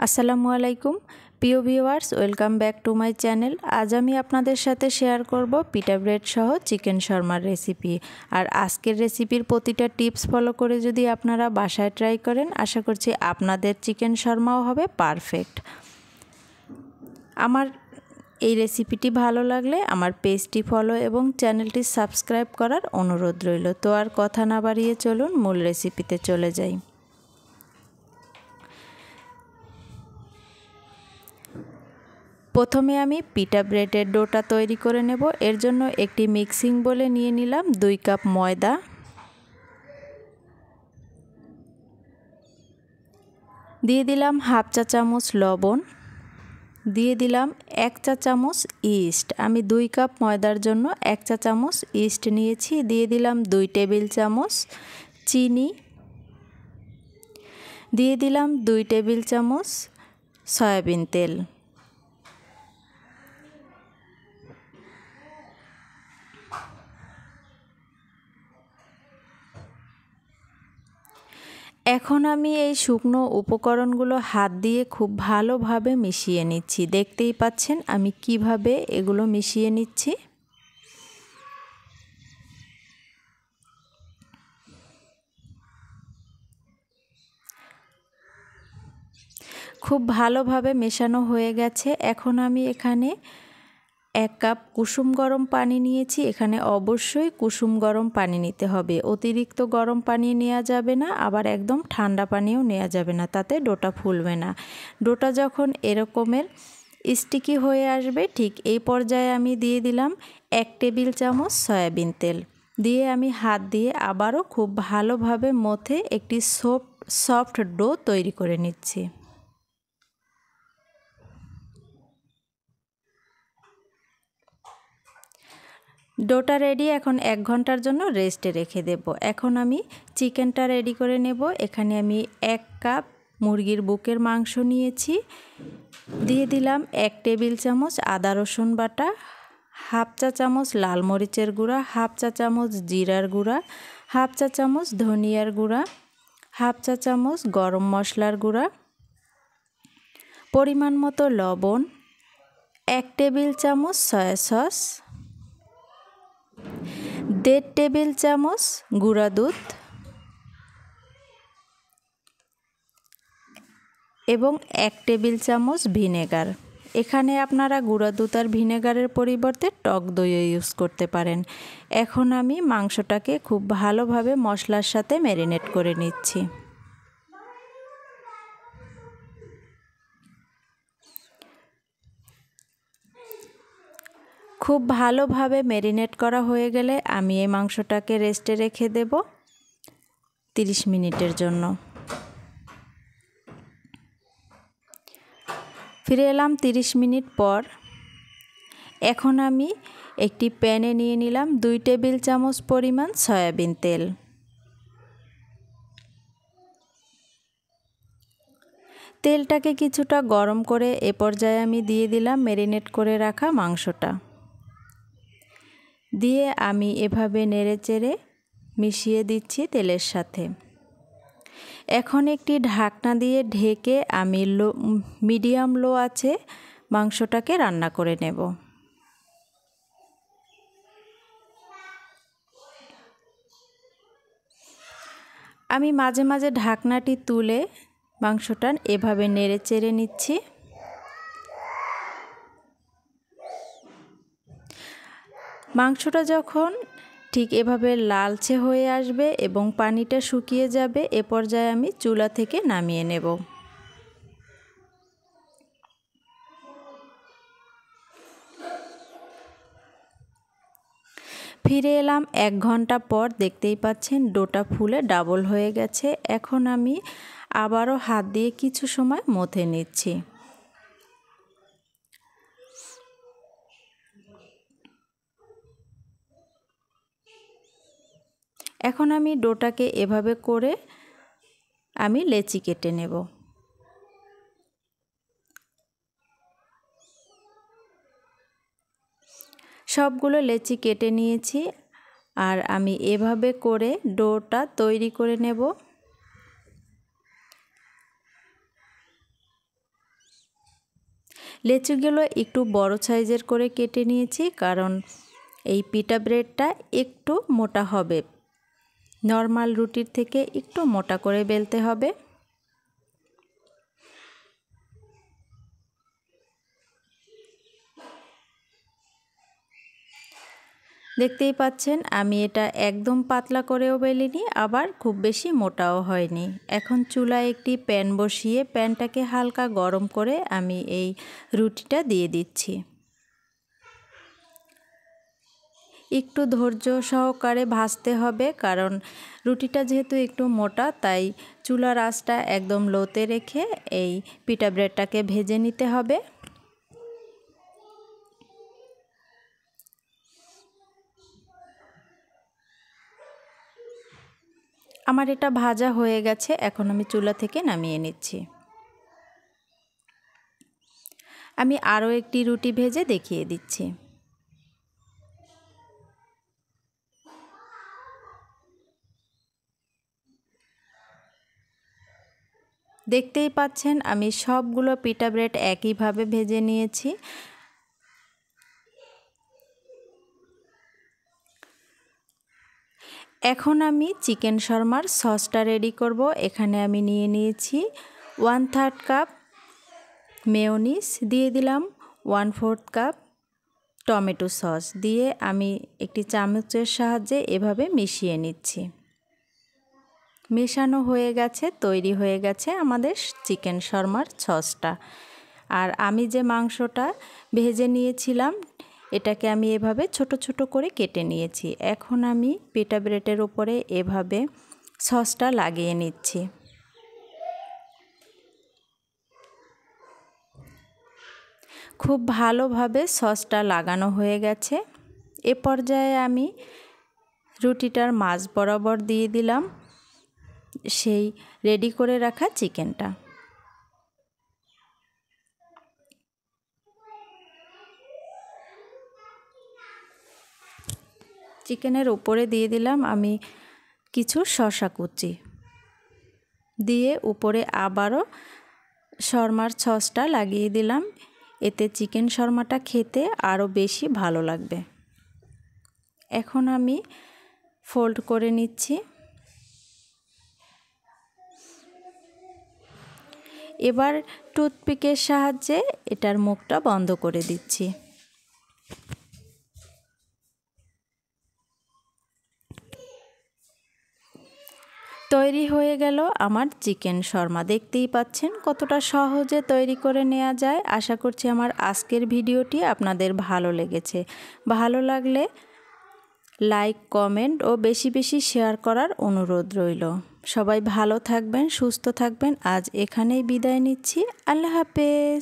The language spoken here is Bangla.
আসসালামু আলাইকুম প্রিয় viewers, welcome back to my channel. আজ আমি আপনাদের সাথে শেয়ার করব পিটা ব্রেড সহ চিকেন শর্মার রেসিপি। আর আজকের রেসিপির প্রতিটা টিপস ফলো করে যদি আপনারা বাসায় ট্রাই করেন, আশা করছি আপনাদের চিকেন শর্মাও হবে পারফেক্ট। আমার এই রেসিপিটি ভালো লাগলে আমার পেজটি ফলো এবং চ্যানেলটি সাবস্ক্রাইব করার অনুরোধ রইল। তো আর কথা না বাড়িয়ে চলুন মূল রেসিপিতে চলে যাই। প্রথমে আমি পিটা ব্রেডের ডোটা তৈরি করে নেব। এর জন্য একটি মিক্সিং বোলে নিয়ে নিলাম 2 কাপ ময়দা, দিয়ে দিলাম হাফ চা চামচ লবণ, দিয়ে দিলাম 1 চা চামচ ইস্ট। আমি 2 কাপ ময়দার জন্য 1 চা চামচ ইস্ট নিয়েছি। দিয়ে দিলাম 2 টেবিল চামচ চিনি, দিয়ে দিলাম 2 টেবিল চামচ সয়াবিন তেল। এখন আমি এই শুকনো উপকরণগুলো হাত দিয়ে খুব ভালোভাবে মিশিয়ে নিচ্ছি। দেখতেই পাচ্ছেন আমি কিভাবে এগুলো মিশিয়ে নিচ্ছি। খুব ভালোভাবে মেশানো হয়ে গেছে। এখন আমি এখানে 1 কাপ কুসুম গরম পানি নিয়েছি। এখানে অবশ্যই কুসুম গরম পানি নিতে হবে, অতিরিক্ত গরম পানি নেওয়া যাবে না, আবার একদম ঠান্ডা পানিও নেওয়া যাবে না, তাতে ডোটা ফুলবে না। ডোটা যখন এরকমের স্টিকি হয়ে আসবে, ঠিক এই পর্যায়ে আমি দিয়ে দিলাম 1 টেবিল চামচ সয়াবিন তেল। দিয়ে আমি হাত দিয়ে আবারও খুব ভালোভাবে মথে একটি সফট ডো তৈরি করে নিচ্ছি। ডোটা রেডি। এখন 1 ঘন্টার জন্য রেস্টে রেখে দেব। এখন আমি চিকেনটা রেডি করে নেব। এখানে আমি 1 কাপ মুরগির বুকের মাংস নিয়েছি। দিয়ে দিলাম 1 টেবিল চামচ আদা রসুন বাটা, হাফ চা চামচ লাল মরিচের গুঁড়া, হাফ চা চামচ জিরার গুঁড়া, হাফ চা চামচ ধনিয়ার গুঁড়া, হাফ চা চামচ গরম মশলার গুঁড়া, পরিমাণ মতো লবণ, 1 টেবিল চামচ সয়া সস, 1.5 টেবিল চামচ গুঁড়া দুধ এবং 1 টেবিল চামচ ভিনেগার। এখানে আপনারা গুঁড়া দুধ আর ভিনেগারের পরিবর্তে টক দইও ইউজ করতে পারেন। এখন আমি মাংসটাকে খুব ভালোভাবে মশলার সাথে ম্যারিনেট করে নিচ্ছি। খুব ভালোভাবে ম্যারিনেট করা হয়ে গেলে আমি এই মাংসটাকে রেস্টে রেখে দেব 30 মিনিটের জন্য। ফিরে এলাম 30 মিনিট পর। এখন আমি একটি প্যানে নিয়ে নিলাম 2 টেবিল চামচ পরিমাণ সয়াবিন তেল। তেলটাকে কিছুটা গরম করে এ পর্যায়ে আমি দিয়ে দিলাম ম্যারিনেট করে রাখা মাংসটা। দিয়ে আমি এভাবে নেড়েচেড়ে মিশিয়ে দিচ্ছি তেলের সাথে। এখন একটি ঢাকনা দিয়ে ঢেকে আমি মিডিয়াম লো আঁচে মাংসটাকে রান্না করে নেব। আমি মাঝে মাঝে ঢাকনাটি তুলে মাংসটা এভাবে নেড়েচেড়ে নিচ্ছি। মাংসটা যখন ঠিক এভাবে লালচে হয়ে আসবে এবং পানিটা শুকিয়ে যাবে, এ পর্যায়ে আমি চুলা থেকে নামিয়ে নেব। ফিরে এলাম 1 ঘন্টা পর। দেখতেই পাচ্ছেন ডোটা ফুলে ডাবল হয়ে গেছে। এখন আমি আবারও হাত দিয়ে কিছু সময় মথে নিচ্ছি। এখন আমি ডোটাকে এভাবে করে আমি লেচি কেটে নেব। সবগুলো লেচি কেটে নিয়েছি আর আমি এভাবে করে ডোটা তৈরি করে নেব। লেচুগুলো একটু বড় সাইজের করে কেটে নিয়েছি, কারণ এই পিঠা ব্রেডটা একটু মোটা হবে, নর্মাল রুটির থেকে একটু মোটা করে বেলতে হবে। দেখতেই পাচ্ছেন আমি এটা একদম পাতলা করেও বেলিনি, আবার খুব বেশি মোটাও হয়নি। এখন চুলায় একটি প্যান বসিয়ে প্যানটাকে হালকা গরম করে আমি এই রুটিটা দিয়ে দিচ্ছি। একটু ধৈর্য সহকারে ভাজতে হবে, কারণ রুটিটা যেহেতু একটু মোটা, তাই চুলার আঁচটা একদম লোতে রেখে এই পিঠা ব্রেডটাকে ভেজে নিতে হবে। আমার এটা ভাজা হয়ে গেছে, এখন আমি চুলা থেকে নামিয়ে নিচ্ছি। আমি আরও একটি রুটি ভেজে দেখিয়ে দিচ্ছি। দেখতেই পাচ্ছেন আমি সবগুলো পিঠা ব্রেড একইভাবে ভেজে নিয়েছি। এখন আমি চিকেন শর্মার সসটা রেডি করব। এখানে আমি নিয়ে নিয়েছি 1/3 কাপ মেয়োনিজ, দিয়ে দিলাম 1/4 কাপ টমেটো সস, দিয়ে আমি একটি চামচের সাহায্যে এভাবে মিশিয়ে নিচ্ছি। মেশানো হয়ে গেছে, তৈরি হয়ে গেছে আমাদের চিকেন শর্মার সসটা। আর আমি যে মাংসটা ভেজে নিয়েছিলাম, এটাকে আমি এভাবে ছোট ছোট করে কেটে নিয়েছি। এখন আমি পিঠা ব্রেডের উপরে এভাবে সসটা লাগিয়ে নিচ্ছি। খুব ভালোভাবে সসটা লাগানো হয়ে গেছে। এ পর্যায়ে আমি রুটিটার মাঝ বরাবর দিয়ে দিলাম সেই রেডি করে রাখা চিকেনটা। চিকেনের উপরে দিয়ে দিলাম আমি কিছু শসা কুচি, দিয়ে উপরে আবারও শর্মার সসটা লাগিয়ে দিলাম। এতে চিকেন শর্মাটা খেতে আরও বেশি ভালো লাগবে। এখন আমি ফোল্ড করে নিচ্ছি। এবার টুথপিকের সাহায্যে এটার মুখটা বন্ধ করে দিচ্ছি। তৈরি হয়ে গেল আমার চিকেন শর্মা। দেখতেই পাচ্ছেন কতটা সহজে তৈরি করে নেওয়া যায়। আশা করছি আমার আজকের ভিডিওটি আপনাদের ভালো লেগেছে। ভালো লাগলে লাইক, কমেন্ট ও বেশি বেশি শেয়ার করার অনুরোধ রইল। সবাই ভালো থাকবেন, সুস্থ থাকবেন। আজ এখানেই বিদায় নিচ্ছি। আল্লাহ হাফেজ।